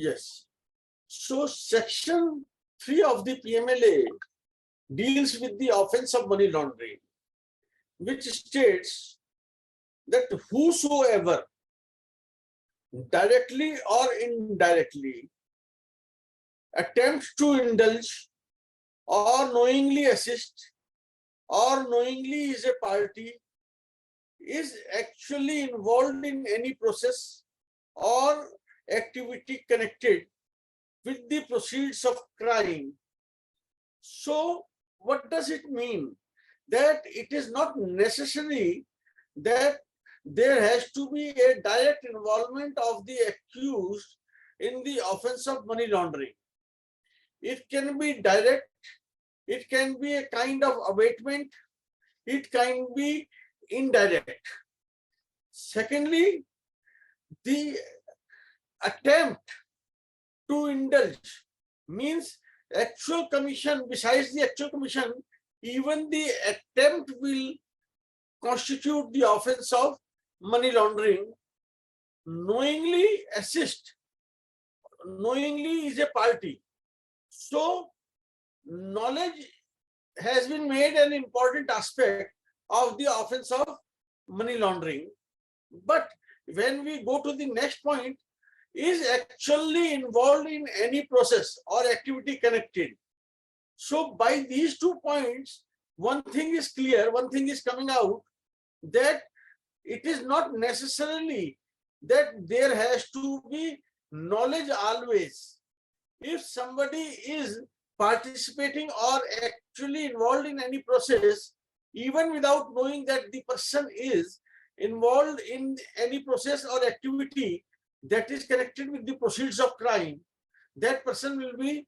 Yes. So section 3 of the PMLA deals with the offense of money laundering, which states that whosoever directly or indirectly attempts to indulge or knowingly assist or knowingly is a party is actually involved in any process or activity connected with the proceeds of crime. So what does it mean? That it is not necessary that there has to be a direct involvement of the accused in the offense of money laundering. It can be direct, it can be a kind of abatement, it can be indirect. Secondly, the attempt to indulge means actual commission. Besides the actual commission, even the attempt will constitute the offense of money laundering. Knowingly assist, knowingly is a party. So knowledge has been made an important aspect of the offense of money laundering. But when we go to the next point, is actually involved in any process or activity connected. So by these 2 points, one thing is clear, one thing is coming out, that it is not necessarily that there has to be knowledge always. If somebody is participating or actually involved in any process, even without knowing that the person is involved in any process or activity that is connected with the proceeds of crime, that person will be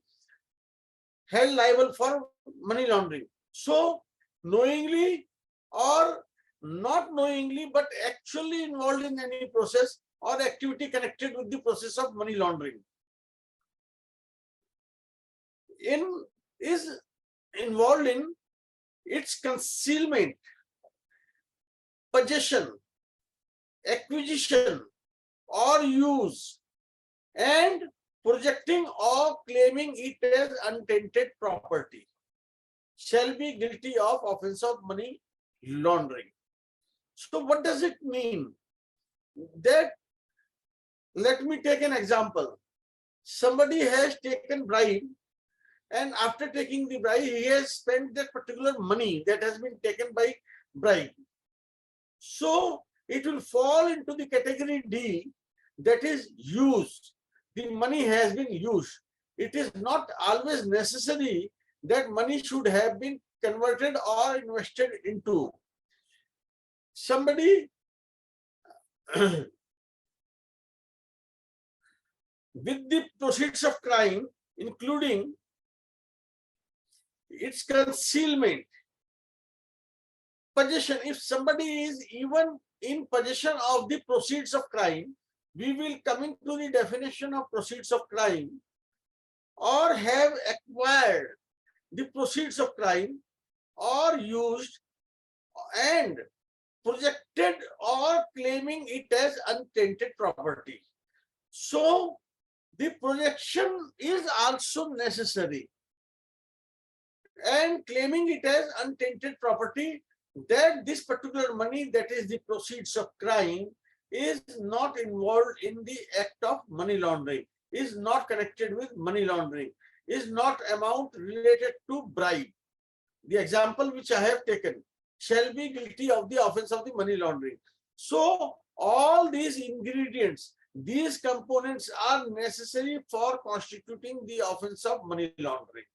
held liable for money laundering. So knowingly or not knowingly, but actually involved in any process or activity connected with the process of money laundering, is involved in its concealment, possession, acquisition or use, and projecting or claiming it as untainted property, shall be guilty of offense of money laundering. So what does it mean? That, let me take an example. Somebody has taken bribe, and after taking the bribe, he has spent that particular money that has been taken by bribe. So it will fall into the category D, that is use. The money has been used. It is not always necessary that money should have been converted or invested into. Somebody with the proceeds of crime, including its concealment, possession. If somebody is even in possession of the proceeds of crime, we will come into the definition of proceeds of crime, or have acquired the proceeds of crime or used and projected or claiming it as untainted property. So the projection is also necessary, and claiming it as untainted property, that this particular money, that is the proceeds of crime, is not involved in the act of money laundering, is not connected with money laundering, is not amount related to bribe. The example which I have taken, shall be guilty of the offense of the money laundering. So all these ingredients, these components are necessary for constituting the offense of money laundering.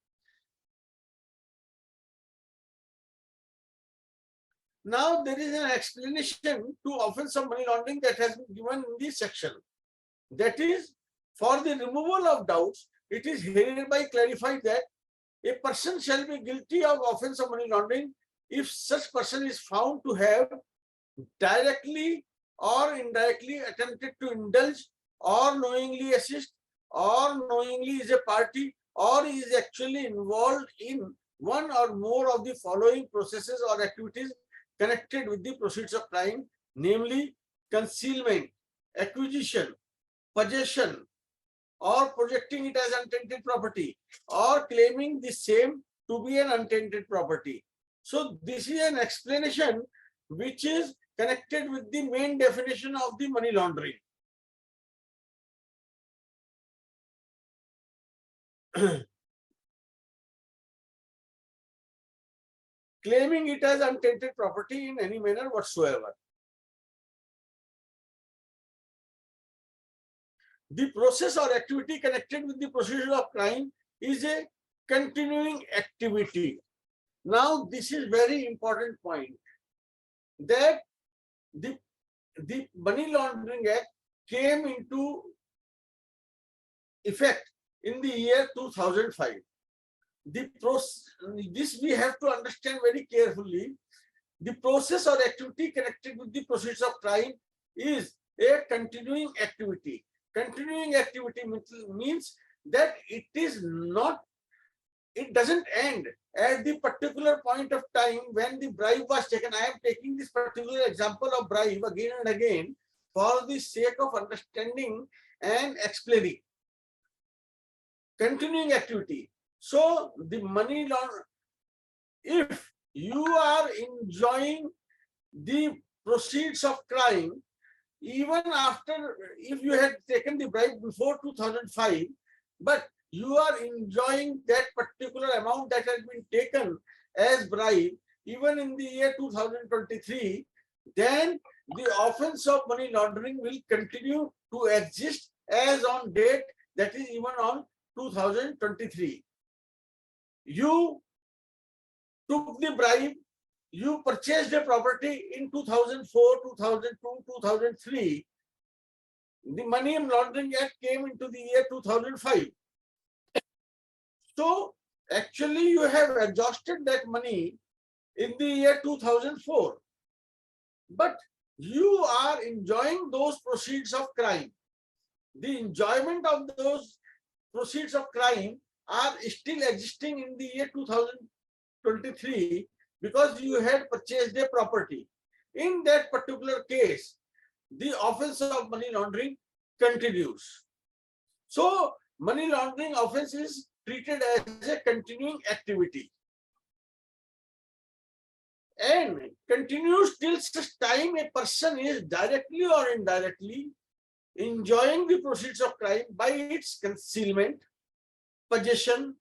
Now there is an explanation to offense of money laundering that has been given in this section. That is, for the removal of doubts, it is hereby clarified that a person shall be guilty of offense of money laundering if such person is found to have directly or indirectly attempted to indulge or knowingly assist or knowingly is a party or is actually involved in one or more of the following processes or activities connected with the proceeds of crime, namely concealment, acquisition, possession, or projecting it as untainted property, or claiming the same to be an untainted property. So this is an explanation which is connected with the main definition of the money laundering. Claiming it as untainted property in any manner whatsoever. The process or activity connected with the procedure of crime is a continuing activity. Now, this is very important point, that the Money Laundering Act came into effect in the year 2005. This we have to understand very carefully. The process or activity connected with the procedure of crime is a continuing activity. Continuing activity means that it doesn't end at the particular point of time when the bribe was taken. I am taking this particular example of bribe again and again for the sake of understanding and explaining. Continuing activity. So the money laundering, if you are enjoying the proceeds of crime, even after, if you had taken the bribe before 2005, but you are enjoying that particular amount that has been taken as bribe, even in the year 2023, then the offense of money laundering will continue to exist as on date, that is even on 2023. You took the bribe, you purchased a property in 2004, 2002, 2003. The Money Laundering Act came into the year 2005. So actually you have exhausted that money in the year 2004. But you are enjoying those proceeds of crime. The enjoyment of those proceeds of crime are still existing in the year 2023 because you had purchased a property. In that particular case, the offense of money laundering continues. So money laundering offense is treated as a continuing activity and continues till such time a person is directly or indirectly enjoying the proceeds of crime by its concealment, possession,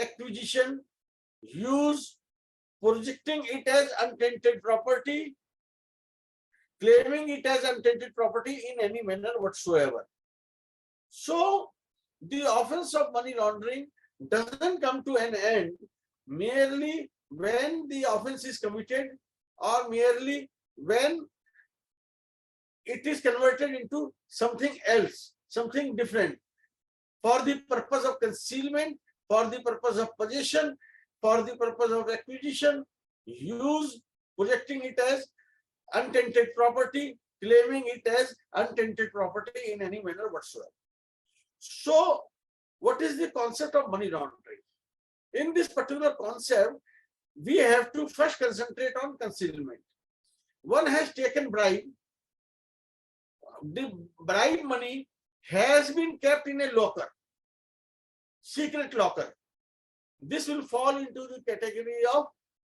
acquisition, use, projecting it as untainted property, claiming it as untainted property in any manner whatsoever. So the offense of money laundering doesn't come to an end merely when the offense is committed or merely when it is converted into something else, something different, for the purpose of concealment, for the purpose of possession, for the purpose of acquisition, use, projecting it as untainted property, claiming it as untainted property in any manner whatsoever. So, what is the concept of money laundering? In this particular concept, we have to first concentrate on concealment. One has taken bribe. The bribe money has been kept in a locker, secret locker. This will fall into the category of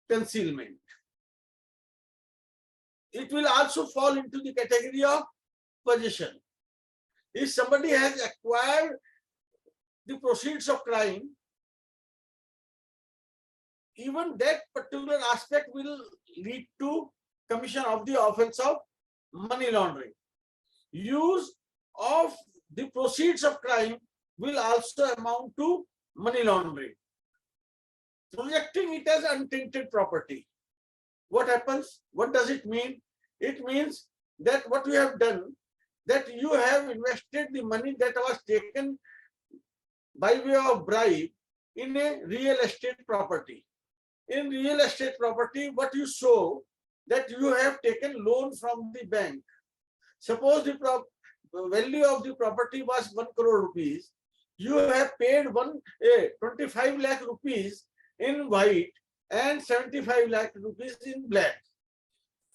concealment. It will also fall into the category of possession. If somebody has acquired the proceeds of crime, even that particular aspect will lead to commission of the offense of money laundering. Use of the proceeds of crime will also amount to money laundering. Projecting it as untainted property. What happens? What does it mean? It means that what you have done, that you have invested the money that was taken by way of bribe in a real estate property. In real estate property, what you show, that you have taken loan from the bank. Suppose the value of the property was 1 crore rupees. You have paid 25 lakh rupees in white and 75 lakh rupees in black.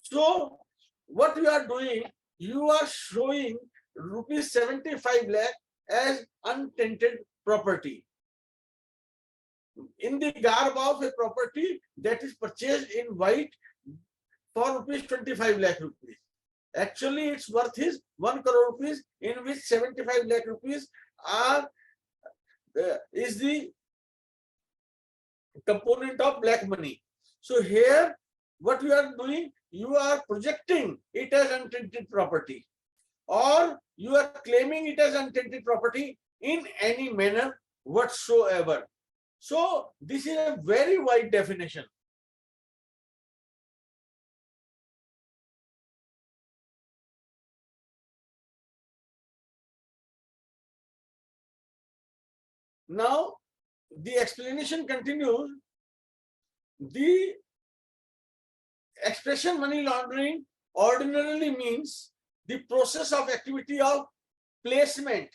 So what you are doing, you are showing rupees 75 lakh as untenanted property. In the garb of a property that is purchased in white for rupees 25 lakh rupees. Actually, its worth is 1 crore rupees, in which 75 lakh rupees are is the component of black money. So here, what you are doing, you are projecting it as untenanted property, or you are claiming it as untenanted property in any manner whatsoever. So this is a very wide definition. Now, the explanation continues. The expression money laundering ordinarily means the process of activity of placement,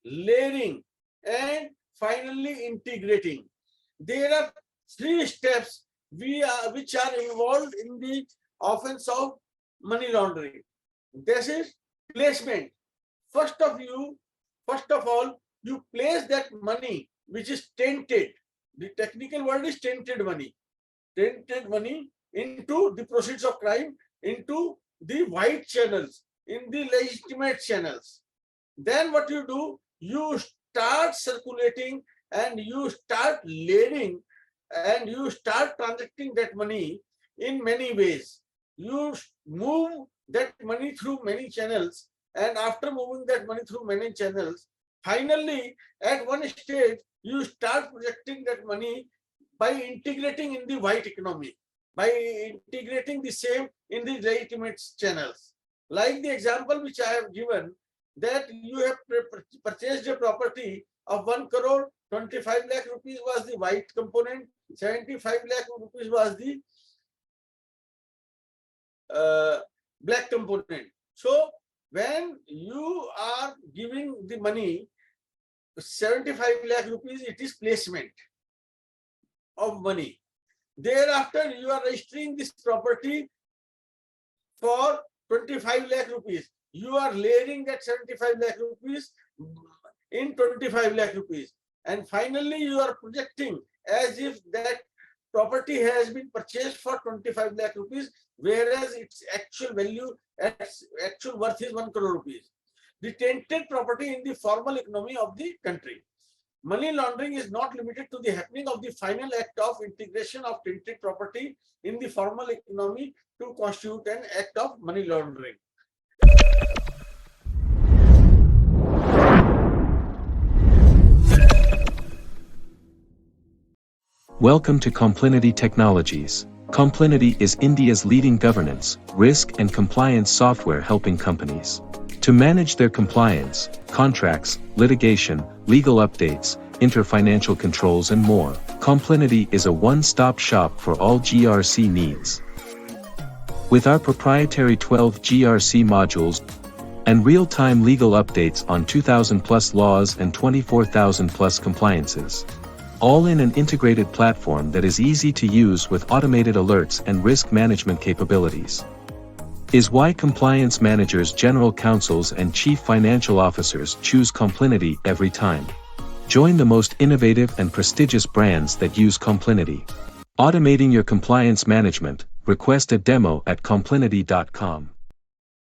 layering, and finally integrating. There are 3 steps which are involved in the offense of money laundering. This is placement. First of all, you place that money which is tainted. The technical word is tainted money. Tainted money into the proceeds of crime, into the white channels, in the legitimate channels. Then what you do, you start circulating and you start layering and you start transacting that money in many ways. You move that money through many channels, and after moving that money through many channels, finally at one stage you start projecting that money by integrating in the white economy, by integrating the same in the legitimate channels. Like the example which I have given, that you have purchased a property of 1 crore 25 lakh rupees was the white component, 75 lakh rupees was the black component. So when you are giving the money 75 lakh rupees, it is placement of money. Thereafter, you are registering this property for 25 lakh rupees. You are layering that 75 lakh rupees in 25 lakh rupees. And finally, you are projecting as if that property has been purchased for 25 lakh rupees, whereas its actual value, actual worth is 1 crore rupees. The tainted property in the formal economy of the country. Money laundering is not limited to the happening of the final act of integration of tainted property in the formal economy to constitute an act of money laundering. Welcome to Complinity Technologies. Complinity is India's leading governance, risk and compliance software helping companies to manage their compliance, contracts, litigation, legal updates, inter-financial controls and more. Complinity is a one-stop shop for all GRC needs. With our proprietary 12 GRC modules and real-time legal updates on 2,000 plus laws and 24,000 plus compliances. All in an integrated platform that is easy to use with automated alerts and risk management capabilities. Is why compliance managers, general counsels and chief financial officers choose Complinity every time. Join the most innovative and prestigious brands that use Complinity. Automating your compliance management. Request a demo at complinity.com.